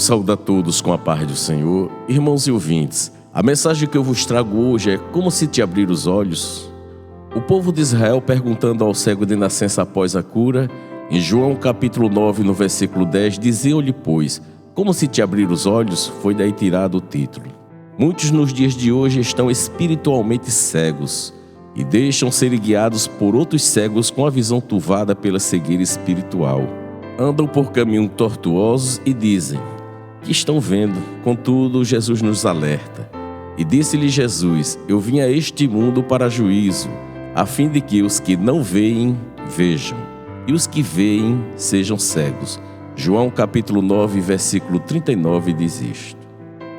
Vos saúdo a todos com a paz do Senhor. Irmãos e ouvintes, a mensagem que eu vos trago hoje é como se te abrir os olhos. O povo de Israel perguntando ao cego de nascença após a cura, em João capítulo 9, no versículo 10, diziam-lhe, pois, como se te abrir os olhos, foi daí tirado o título. Muitos nos dias de hoje estão espiritualmente cegos e deixam ser guiados por outros cegos com a visão turvada pela cegueira espiritual. Andam por caminhos tortuosos e dizem que estão vendo, contudo Jesus nos alerta. E disse-lhe Jesus, eu vim a este mundo para juízo, a fim de que os que não veem, vejam, e os que veem sejam cegos. João capítulo 9, versículo 39 diz isto.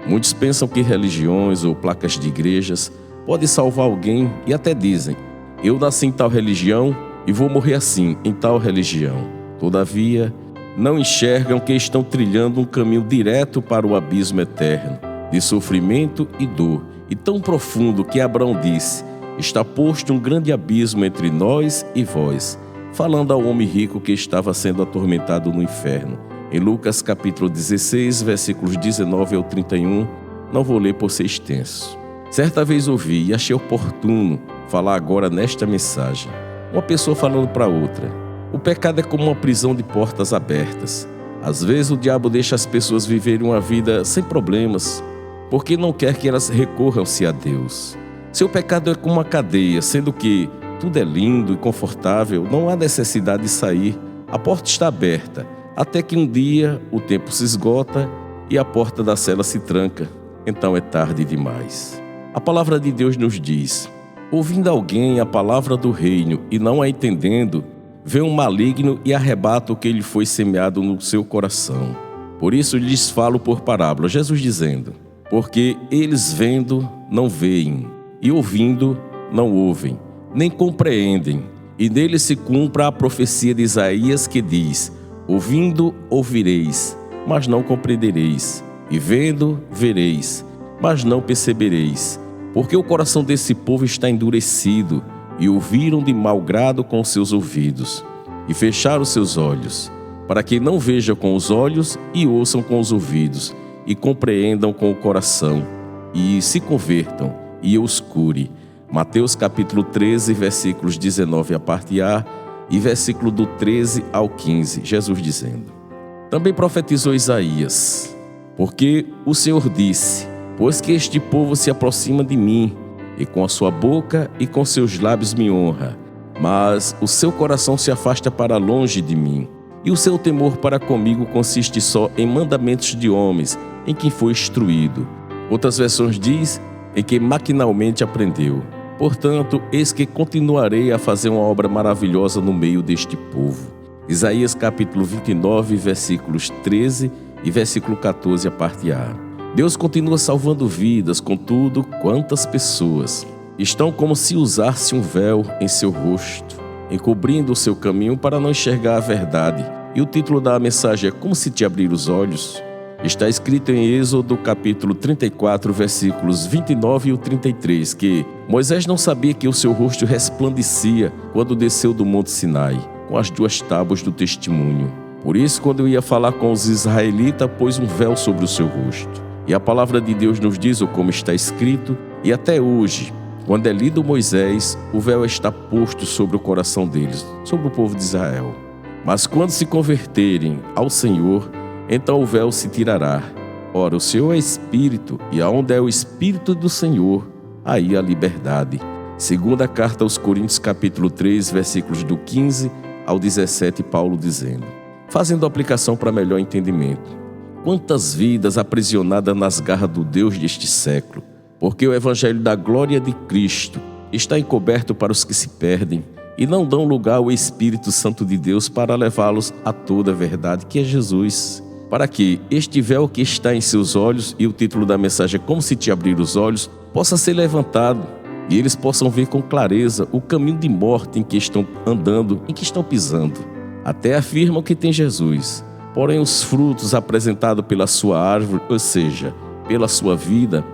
Muitos pensam que religiões ou placas de igrejas podem salvar alguém e até dizem, eu nasci em tal religião e vou morrer assim, em tal religião. Todavia, não enxergam que estão trilhando um caminho direto para o abismo eterno, de sofrimento e dor, e tão profundo que Abraão disse, está posto um grande abismo entre nós e vós, falando ao homem rico que estava sendo atormentado no inferno. Em Lucas capítulo 16, versículos 19 ao 31, não vou ler por ser extenso. Certa vez ouvi e achei oportuno falar agora nesta mensagem. Uma pessoa falando para outra. O pecado é como uma prisão de portas abertas. Às vezes o diabo deixa as pessoas viverem uma vida sem problemas, porque não quer que elas recorram-se a Deus. Seu pecado é como uma cadeia, sendo que tudo é lindo e confortável, não há necessidade de sair. A porta está aberta, até que um dia o tempo se esgota e a porta da cela se tranca. Então é tarde demais. A palavra de Deus nos diz, ouvindo alguém a palavra do reino e não a entendendo, vem um maligno e arrebata o que lhe foi semeado no seu coração. Por isso lhes falo por parábola, Jesus dizendo, porque eles vendo não veem, e ouvindo não ouvem, nem compreendem. E nele se cumpra a profecia de Isaías que diz, ouvindo ouvireis, mas não compreendereis, e vendo vereis, mas não percebereis. Porque o coração desse povo está endurecido, e ouviram de mau grado com seus ouvidos, e fecharam seus olhos, para que não vejam com os olhos, e ouçam com os ouvidos, e compreendam com o coração, e se convertam, e eu os cure. Mateus capítulo 13, versículos 19 a parte A, e versículo do 13 ao 15, Jesus dizendo. Também profetizou Isaías, porque o Senhor disse, pois que este povo se aproxima de mim, e com a sua boca e com seus lábios me honra, mas o seu coração se afasta para longe de mim, e o seu temor para comigo consiste só em mandamentos de homens, em quem foi instruído. Outras versões diz, em que maquinalmente aprendeu. Portanto, eis que continuarei a fazer uma obra maravilhosa no meio deste povo. Isaías capítulo 29, versículos 13 e versículo 14, a parte A. Deus continua salvando vidas, contudo, quantas pessoas estão como se usasse um véu em seu rosto, encobrindo o seu caminho para não enxergar a verdade. E o título da mensagem é Como se te abrir os olhos? Está escrito em Êxodo capítulo 34, versículos 29 e 33, que Moisés não sabia que o seu rosto resplandecia quando desceu do monte Sinai, com as 2 tábuas do testemunho. Por isso, quando ia falar com os israelitas, pôs um véu sobre o seu rosto. E a palavra de Deus nos diz, ou como está escrito, e até hoje, quando é lido Moisés, o véu está posto sobre o coração deles, sobre o povo de Israel. Mas quando se converterem ao Senhor, então o véu se tirará. Ora, o Senhor é Espírito, e aonde é o Espírito do Senhor, aí há liberdade. Segunda carta aos Coríntios, capítulo 3, versículos do 15 ao 17, Paulo dizendo, fazendo aplicação para melhor entendimento. Quantas vidas aprisionadas nas garras do Deus deste século, porque o evangelho da glória de Cristo está encoberto para os que se perdem e não dão lugar ao Espírito Santo de Deus para levá-los a toda a verdade, que é Jesus. Para que este véu que está em seus olhos, e o título da mensagem é Como se te abrir os olhos, possa ser levantado e eles possam ver com clareza o caminho de morte em que estão andando, em que estão pisando. Até afirmam que tem Jesus. Porém, os frutos apresentados pela sua árvore, ou seja, pela sua vida,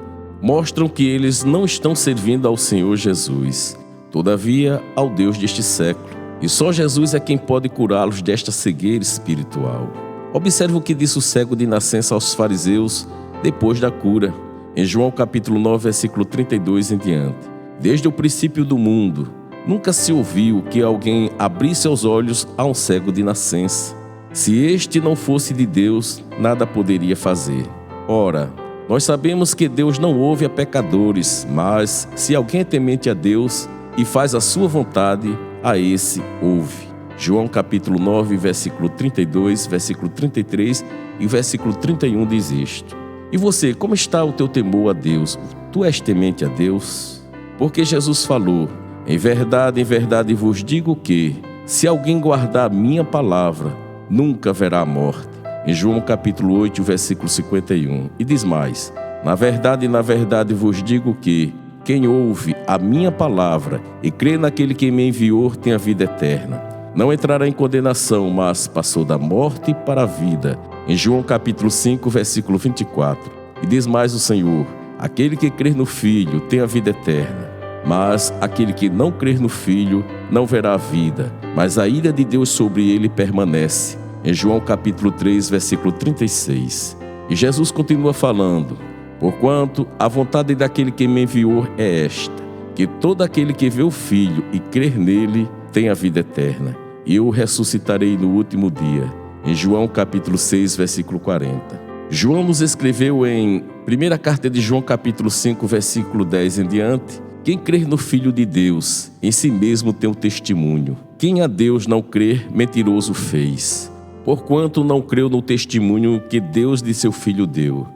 mostram que eles não estão servindo ao Senhor Jesus, todavia ao Deus deste século. E só Jesus é quem pode curá-los desta cegueira espiritual. Observe o que disse o cego de nascença aos fariseus depois da cura, em João capítulo 9, versículo 32 em diante. Desde o princípio do mundo, nunca se ouviu que alguém abrisse os olhos a um cego de nascença. Se este não fosse de Deus, nada poderia fazer. Ora, nós sabemos que Deus não ouve a pecadores, mas se alguém é temente a Deus e faz a sua vontade, a esse ouve. João capítulo 9, versículo 32, versículo 33 e versículo 31 diz isto. E você, como está o teu temor a Deus? Tu és temente a Deus? Porque Jesus falou, em verdade vos digo que, se alguém guardar a minha palavra, nunca verá a morte. Em João capítulo 8, versículo 51. E diz mais, na verdade vos digo que, quem ouve a minha palavra e crê naquele que me enviou tem a vida eterna. Não entrará em condenação, mas passou da morte para a vida. Em João capítulo 5, versículo 24. E diz mais o Senhor, aquele que crer no Filho tem a vida eterna, mas aquele que não crer no Filho não verá a vida, mas a ira de Deus sobre ele permanece. Em João capítulo 3, versículo 36. E Jesus continua falando, porquanto a vontade daquele que me enviou é esta, que todo aquele que vê o Filho e crer nele tem a vida eterna, e eu o ressuscitarei no último dia. Em João capítulo 6, versículo 40. João nos escreveu em primeira carta de João capítulo 5, versículo 10 em diante, quem crer no Filho de Deus, em si mesmo tem um testemunho. Quem a Deus não crer, mentiroso fez. Porquanto não creu no testemunho que Deus de seu Filho deu.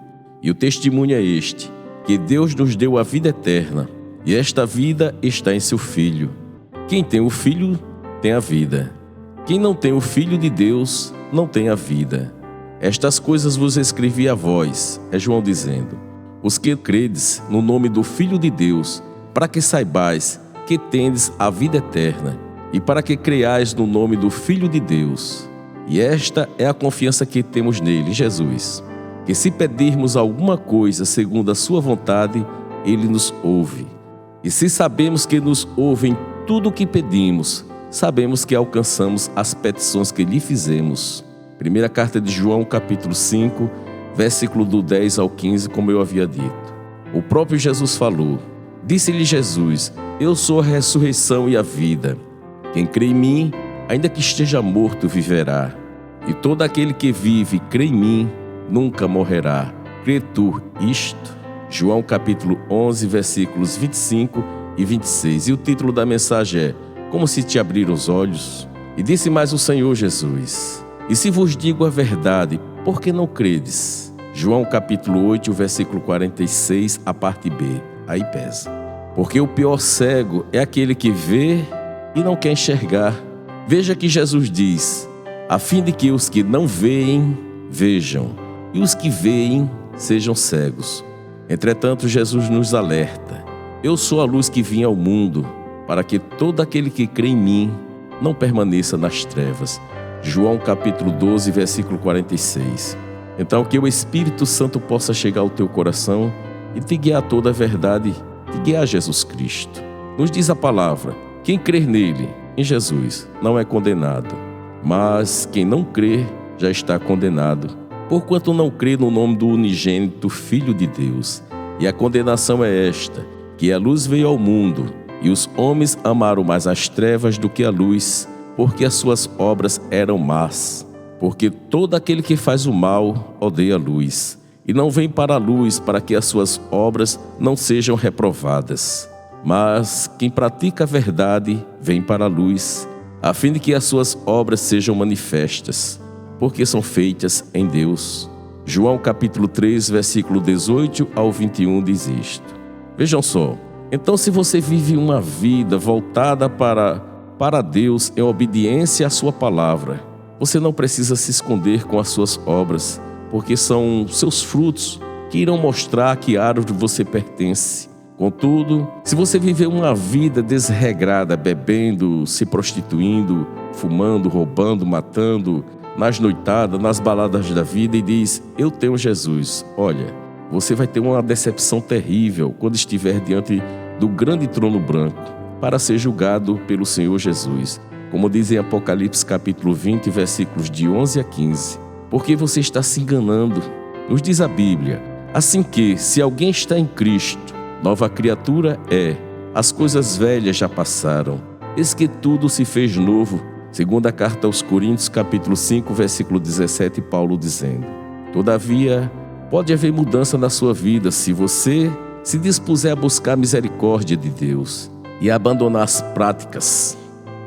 E o testemunho é este, que Deus nos deu a vida eterna, e esta vida está em seu Filho. Quem tem o Filho, tem a vida. Quem não tem o Filho de Deus, não tem a vida. Estas coisas vos escrevi a vós, é João dizendo, os que credes no nome do Filho de Deus, para que saibais que tendes a vida eterna, e para que creiais no nome do Filho de Deus. E esta é a confiança que temos nele, Jesus, que se pedirmos alguma coisa segundo a sua vontade, ele nos ouve. E se sabemos que nos ouve em tudo o que pedimos, sabemos que alcançamos as petições que lhe fizemos. Primeira carta de João, capítulo 5, versículo do 10 ao 15, como eu havia dito. O próprio Jesus falou, disse-lhe Jesus, eu sou a ressurreição e a vida. Quem crê em mim, ainda que esteja morto, viverá. E todo aquele que vive e crê em mim, nunca morrerá. Crê tu isto? João capítulo 11, versículos 25 e 26. E o título da mensagem é, como se te abriram os olhos? E disse mais o Senhor Jesus, e se vos digo a verdade, por que não credes? João capítulo 8, versículo 46, a parte B. Aí pesa. Porque o pior cego é aquele que vê e não quer enxergar. Veja que Jesus diz, a fim de que os que não veem, vejam, e os que veem, sejam cegos. Entretanto, Jesus nos alerta, eu sou a luz que vim ao mundo, para que todo aquele que crê em mim, não permaneça nas trevas. João capítulo 12, versículo 46. Então, que o Espírito Santo possa chegar ao teu coração e te guiar a toda a verdade, te guiar a Jesus Cristo. Nos diz a palavra, quem crer nele, em Jesus, não é condenado, mas quem não crê já está condenado, porquanto não crê no nome do unigênito Filho de Deus. E a condenação é esta, que a luz veio ao mundo, e os homens amaram mais as trevas do que a luz, porque as suas obras eram más. Porque todo aquele que faz o mal odeia a luz, e não vem para a luz para que as suas obras não sejam reprovadas. Mas quem pratica a verdade vem para a luz, a fim de que as suas obras sejam manifestas, porque são feitas em Deus. João capítulo 3, versículo 18 ao 21 diz isto. Vejam só, então se você vive uma vida voltada para Deus em obediência à sua palavra, você não precisa se esconder com as suas obras, porque são seus frutos que irão mostrar a que árvore você pertence. Contudo, se você viver uma vida desregrada, bebendo, se prostituindo, fumando, roubando, matando, nas noitadas, nas baladas da vida e diz, eu tenho Jesus, olha, você vai ter uma decepção terrível quando estiver diante do grande trono branco para ser julgado pelo Senhor Jesus. Como diz em Apocalipse capítulo 20, versículos de 11 a 15. porque você está se enganando. Nos diz a Bíblia: assim que, se alguém está em Cristo, nova criatura é. As coisas velhas já passaram, eis que tudo se fez novo. Segunda carta aos Coríntios, capítulo 5, versículo 17, Paulo dizendo: todavia, pode haver mudança na sua vida se você se dispuser a buscar a misericórdia de Deus e abandonar as práticas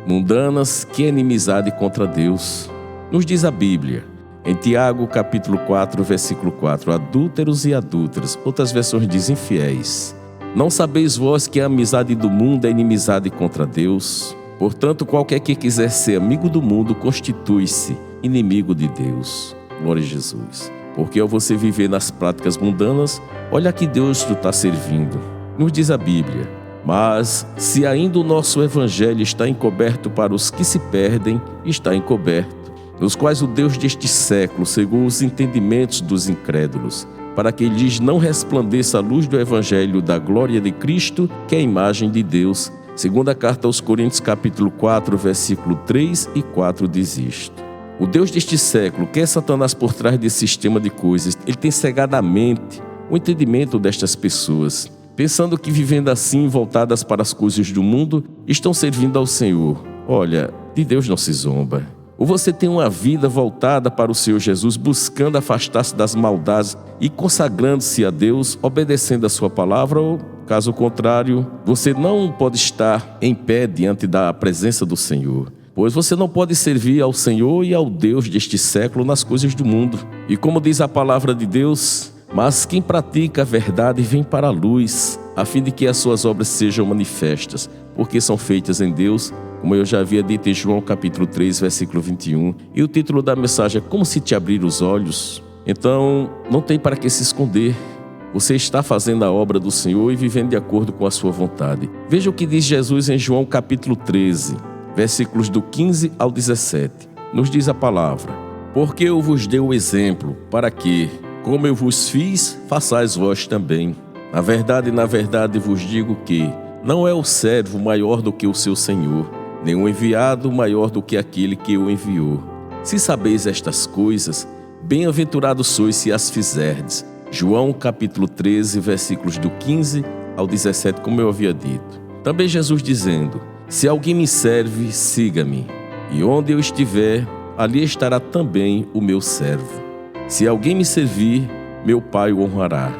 mundanas que é inimizade contra Deus. Nos diz a Bíblia, em Tiago, capítulo 4, versículo 4, adúlteros e adúlteras, outras versões dizem infiéis. Não sabeis vós que a amizade do mundo é inimizade contra Deus? Portanto, qualquer que quiser ser amigo do mundo, constitui-se inimigo de Deus. Glória a Jesus. Porque ao você viver nas práticas mundanas, olha que Deus tu está servindo. Nos diz a Bíblia: mas se ainda o nosso evangelho está encoberto para os que se perdem, está encoberto, nos quais o Deus deste século cegou os entendimentos dos incrédulos, para que lhes não resplandeça a luz do evangelho da glória de Cristo, que é a imagem de Deus. Segunda carta aos Coríntios, capítulo 4, versículo 3 e 4 diz isto: o Deus deste século, que é Satanás por trás desse sistema de coisas, ele tem cegado a mente, o entendimento destas pessoas, pensando que vivendo assim, voltadas para as coisas do mundo, estão servindo ao Senhor. Olha, de Deus não se zomba. Ou você tem uma vida voltada para o Senhor Jesus, buscando afastar-se das maldades e consagrando-se a Deus, obedecendo a sua palavra, ou, caso contrário, você não pode estar em pé diante da presença do Senhor. Pois você não pode servir ao Senhor e ao Deus deste século nas coisas do mundo. E como diz a palavra de Deus: mas quem pratica a verdade vem para a luz, a fim de que as suas obras sejam manifestas, porque são feitas em Deus, como eu já havia dito em João capítulo 3, versículo 21. E o título da mensagem é Como se te abrir os olhos. Então, não tem para que se esconder. Você está fazendo a obra do Senhor e vivendo de acordo com a sua vontade. Veja o que diz Jesus em João capítulo 13, versículos do 15 ao 17. Nos diz a palavra: porque eu vos dei o exemplo, para que, como eu vos fiz, façais vós também. Na verdade vos digo que não é o servo maior do que o seu senhor, nem o enviado maior do que aquele que o enviou. Se sabeis estas coisas, bem-aventurados sois se as fizerdes. João capítulo 13, versículos do 15 ao 17, como eu havia dito. Também Jesus dizendo: se alguém me serve, siga-me, e onde eu estiver, ali estará também o meu servo. Se alguém me servir, meu Pai o honrará.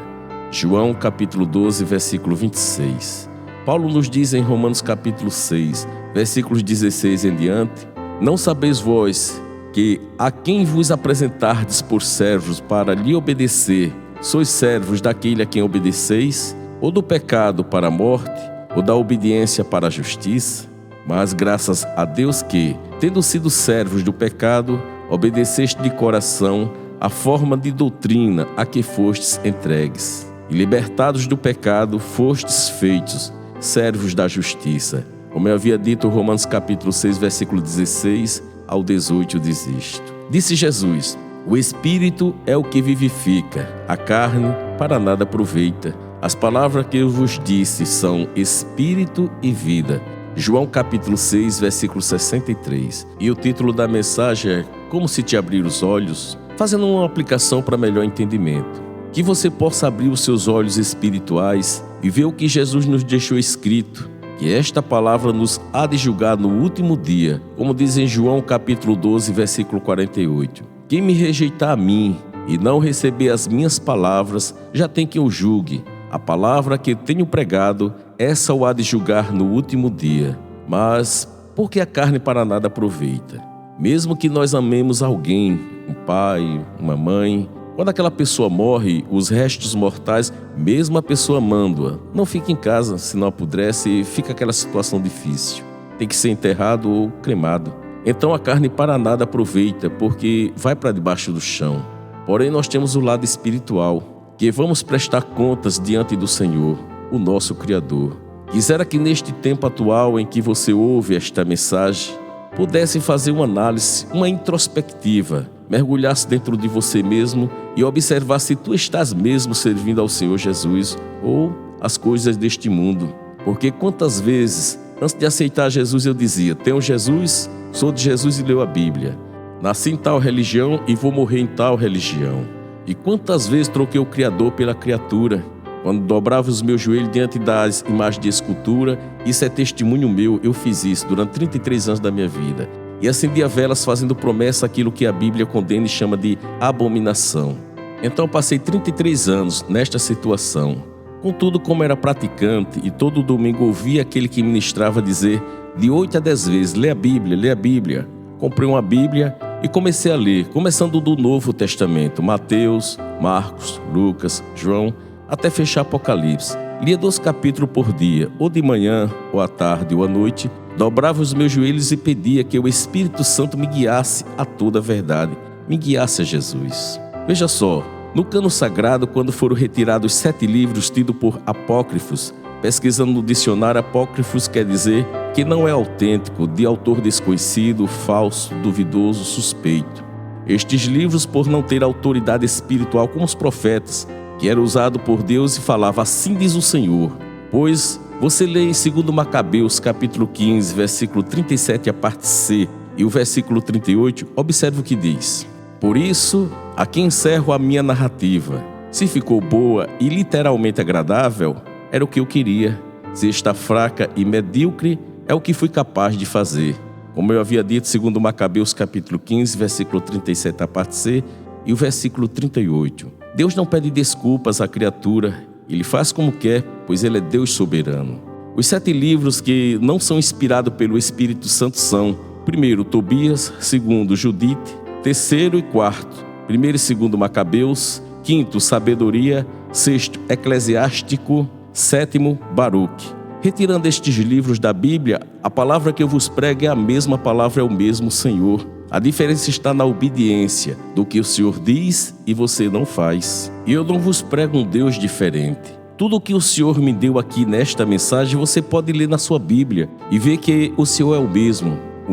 João capítulo 12, versículo 26. Paulo nos diz em Romanos capítulo 6, versículos 16 em diante: não sabeis vós que a quem vos apresentardes por servos para lhe obedecer, sois servos daquele a quem obedeceis, ou do pecado para a morte, ou da obediência para a justiça? Mas graças a Deus que, tendo sido servos do pecado, obedeceste de coração a forma de doutrina a que fostes entregues, e libertados do pecado, fostes feitos servos da justiça. Como eu havia dito, Romanos capítulo 6, versículo 16 ao 18 diz isto: disse Jesus: o Espírito é o que vivifica, a carne para nada aproveita. As palavras que eu vos disse são Espírito e vida. João capítulo 6, versículo 63. E o título da mensagem é Como se te abrir os olhos, fazendo uma aplicação para melhor entendimento. Que você possa abrir os seus olhos espirituais e ver o que Jesus nos deixou escrito, que esta palavra nos há de julgar no último dia, como diz em João capítulo 12, versículo 48. Quem me rejeitar a mim e não receber as minhas palavras, já tem quem o julgue. A palavra que tenho pregado, essa o há de julgar no último dia. Mas por que a carne para nada aproveita? Mesmo que nós amemos alguém, um pai, uma mãe, quando aquela pessoa morre, os restos mortais, mesmo a pessoa amando-a, não fica em casa, se não apodrece e fica aquela situação difícil. Tem que ser enterrado ou cremado. Então a carne para nada aproveita, porque vai para debaixo do chão. Porém nós temos o lado espiritual, que vamos prestar contas diante do Senhor, o nosso Criador. Quisera que neste tempo atual em que você ouve esta mensagem, pudesse fazer uma análise, uma introspectiva, mergulhasse dentro de você mesmo e observar se tu estás mesmo servindo ao Senhor Jesus ou as coisas deste mundo. Porque quantas vezes, antes de aceitar Jesus, eu dizia: tenho Jesus, sou de Jesus e leio a Bíblia. Nasci em tal religião e vou morrer em tal religião. E quantas vezes troquei o Criador pela criatura, quando dobrava os meus joelhos diante das imagens de escultura. Isso é testemunho meu, eu fiz isso durante 33 anos da minha vida. E acendia velas fazendo promessa àquilo que a Bíblia condena e chama de abominação. Então passei 33 anos nesta situação. Contudo, como era praticante e todo domingo ouvia aquele que ministrava dizer de 8 a 10 vezes, lê a Bíblia, lê a Bíblia. Comprei uma Bíblia e comecei a ler, começando do Novo Testamento, Mateus, Marcos, Lucas, João, até fechar Apocalipse. Lia 2 capítulos por dia, ou de manhã, ou à tarde, ou à noite. Dobrava os meus joelhos e pedia que o Espírito Santo me guiasse a toda a verdade, me guiasse a Jesus. Veja só, no cano sagrado, quando foram retirados 7 livros tidos por apócrifos, pesquisando no dicionário, apócrifos quer dizer que não é autêntico, de autor desconhecido, falso, duvidoso, suspeito. Estes livros, por não ter autoridade espiritual como os profetas, que era usado por Deus e falava, assim diz o Senhor. Pois você lê em 2 Macabeus, capítulo 15, versículo 37, a parte C, e o versículo 38, observe o que diz. Por isso, aqui encerro a minha narrativa. Se ficou boa e literalmente agradável, era o que eu queria. Se está fraca e medíocre, é o que fui capaz de fazer. Como eu havia dito, 2 Macabeus, capítulo 15, versículo 37, a parte C, e o versículo 38. Deus não pede desculpas à criatura, Ele faz como quer, pois Ele é Deus soberano. Os 7 livros que não são inspirados pelo Espírito Santo são: 1, Tobias, 2, Judite, 3º e 4º, 1 e 2 Macabeus, 5, Sabedoria, 6, Eclesiástico, 7, Baruque. Retirando estes livros da Bíblia, a palavra que eu vos prego é a mesma palavra, é o mesmo Senhor. A diferença está na obediência do que o Senhor diz e você não faz. E eu não vos prego um Deus diferente. Tudo o que o Senhor me deu aqui nesta mensagem, você pode ler na sua Bíblia e ver que o Senhor é o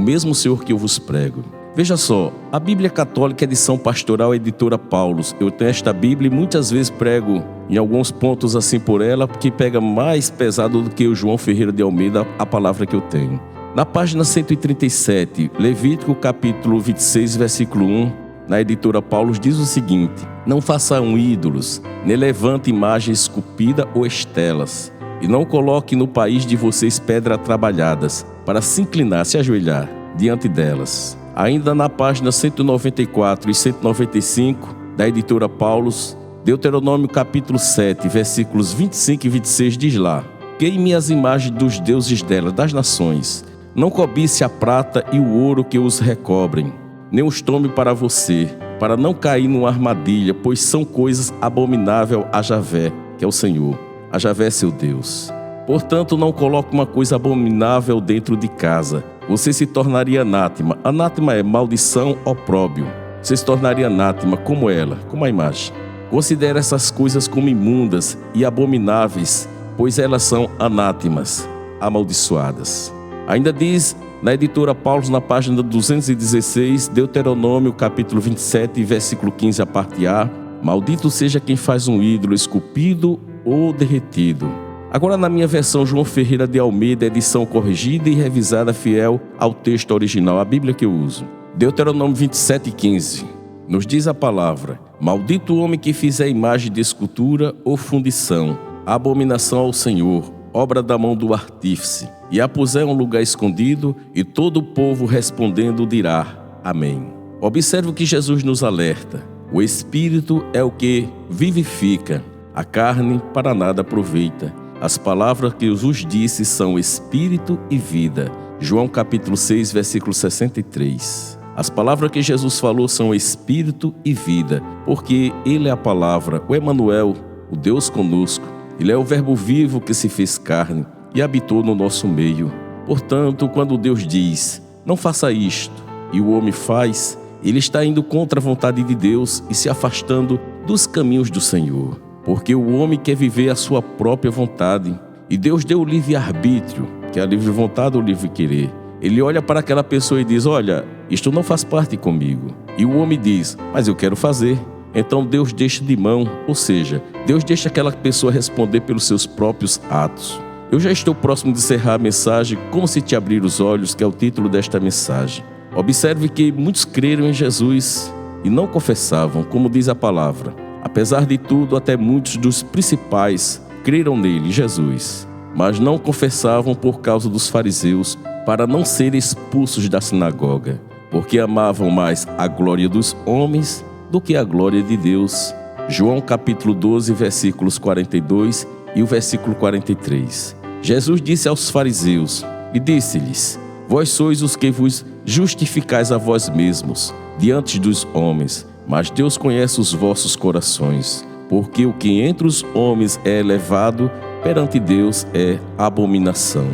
mesmo Senhor que eu vos prego. Veja só, a Bíblia Católica, edição pastoral, editora Paulus. Eu tenho esta Bíblia e muitas vezes prego em alguns pontos assim por ela, porque pega mais pesado do que o João Ferreira de Almeida, a palavra que eu tenho. Na página 137, Levítico capítulo 26, versículo 1, na editora Paulus, diz o seguinte: não façam ídolos, nem levante imagem esculpida ou estelas, e não coloque no país de vocês pedras trabalhadas, para se inclinar, se ajoelhar diante delas. Ainda na página 194 e 195 da editora Paulus, Deuteronômio capítulo 7, versículos 25 e 26 diz lá: queime as imagens dos deuses delas, das nações. Não cobice a prata e o ouro que os recobrem, nem os tome para você, para não cair numa armadilha, pois são coisas abomináveis a Javé, que é o Senhor. A Javé é seu Deus. Portanto, não coloque uma coisa abominável dentro de casa. Você se tornaria anátema. Anátema é maldição, opróbio. Você se tornaria anátema como ela, como a imagem. Considere essas coisas como imundas e abomináveis, pois elas são anátemas, amaldiçoadas. Ainda diz na editora Paulus, na página 216, Deuteronômio capítulo 27, versículo 15, a parte A: maldito seja quem faz um ídolo esculpido ou derretido. Agora, na minha versão João Ferreira de Almeida, edição corrigida e revisada fiel ao texto original, a Bíblia que eu uso, Deuteronômio 27:15, nos diz a palavra: maldito o homem que fizer imagem de escultura ou fundição, abominação ao Senhor, obra da mão do artífice, e a puser em um lugar escondido, e todo o povo respondendo dirá: amém. Observe o que Jesus nos alerta: o Espírito é o que vivifica, a carne para nada aproveita. As palavras que eu vos disse são Espírito e vida. João capítulo 6, versículo 63. As palavras que Jesus falou são Espírito e vida, porque Ele é a palavra, o Emanuel, o Deus conosco. Ele é o verbo vivo que se fez carne e habitou no nosso meio. Portanto, quando Deus diz: não faça isto, e o homem faz, ele está indo contra a vontade de Deus e se afastando dos caminhos do Senhor. Porque o homem quer viver a sua própria vontade. E Deus deu o livre-arbítrio, que é a livre vontade ou livre querer. Ele olha para aquela pessoa e diz: olha, isto não faz parte comigo. E o homem diz: mas eu quero fazer. Então Deus deixa de mão, ou seja, Deus deixa aquela pessoa responder pelos seus próprios atos. Eu já estou próximo de encerrar a mensagem, Como se te abrir os olhos, que é o título desta mensagem. Observe que muitos creram em Jesus e não confessavam, como diz a palavra. Apesar de tudo, até muitos dos principais creram nele, Jesus, mas não confessavam por causa dos fariseus, para não serem expulsos da sinagoga, porque amavam mais a glória dos homens do que a glória de Deus. João capítulo 12, versículos 42 e o versículo 43. Jesus disse aos fariseus e disse-lhes: Vós sois os que vos justificais a vós mesmos diante dos homens, mas Deus conhece os vossos corações, porque o que entre os homens é elevado, perante Deus é abominação.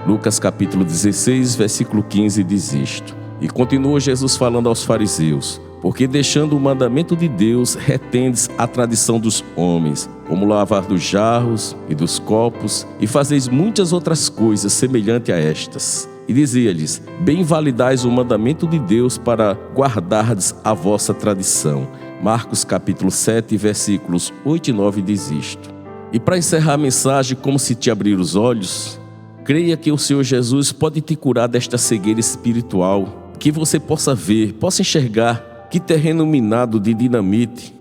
Lucas capítulo 16, versículo 15 diz isto. E continua Jesus falando aos fariseus: Porque deixando o mandamento de Deus, retendes a tradição dos homens, como lavar dos jarros e dos copos, e fazeis muitas outras coisas semelhantes a estas. E dizia-lhes: Bem validais o mandamento de Deus para guardardes a vossa tradição. Marcos capítulo 7, versículos 8 e 9 diz isto. E para encerrar a mensagem, como se te abrir os olhos, creia que o Senhor Jesus pode te curar desta cegueira espiritual, que você possa ver, possa enxergar que terreno minado de dinamite.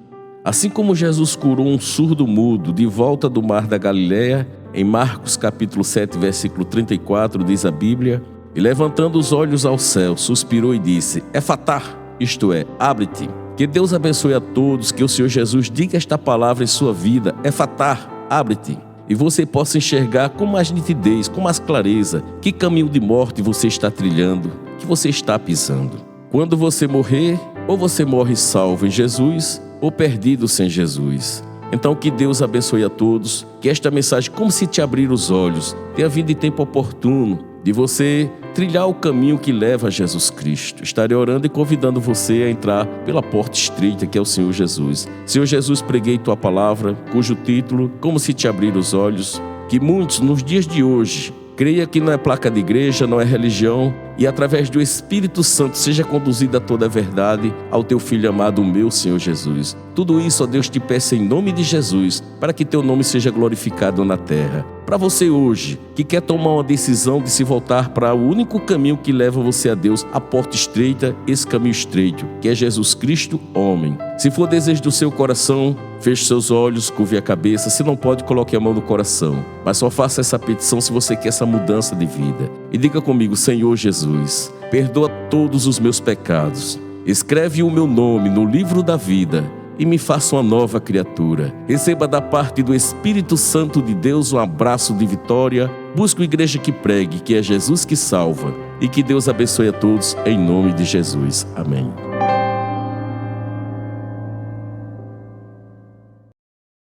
Assim como Jesus curou um surdo mudo de volta do mar da Galileia, em Marcos capítulo 7, versículo 34, diz a Bíblia: E levantando os olhos ao céu, suspirou e disse: Efatá, isto é, abre-te. Que Deus abençoe a todos, que o Senhor Jesus diga esta palavra em sua vida: Efatá, abre-te. E você possa enxergar com mais nitidez, com mais clareza, que caminho de morte você está trilhando, que você está pisando. Quando você morrer, ou você morre salvo em Jesus, ou perdido sem Jesus. Então que Deus abençoe a todos, que esta mensagem, como se te abrir os olhos, tenha vindo em tempo oportuno, de você trilhar o caminho que leva a Jesus Cristo. Estarei orando e convidando você a entrar pela porta estreita que é o Senhor Jesus. Senhor Jesus, preguei tua palavra, cujo título, como se te abrir os olhos, que muitos nos dias de hoje creia que não é placa de igreja, não é religião, e através do Espírito Santo seja conduzida a toda a verdade ao teu Filho amado, o meu Senhor Jesus. Tudo isso, ó Deus, te peço em nome de Jesus, para que teu nome seja glorificado na terra. Para você hoje, que quer tomar uma decisão de se voltar para o único caminho que leva você a Deus, a porta estreita, esse caminho estreito, que é Jesus Cristo, homem. Se for desejo do seu coração, feche seus olhos, curve a cabeça. Se não pode, coloque a mão no coração. Mas só faça essa petição se você quer essa mudança de vida. E diga comigo: Senhor Jesus, perdoa todos os meus pecados. Escreve o meu nome no livro da vida e me faça uma nova criatura. Receba da parte do Espírito Santo de Deus um abraço de vitória. Busque uma igreja que pregue que é Jesus que salva. E que Deus abençoe a todos em nome de Jesus. Amém.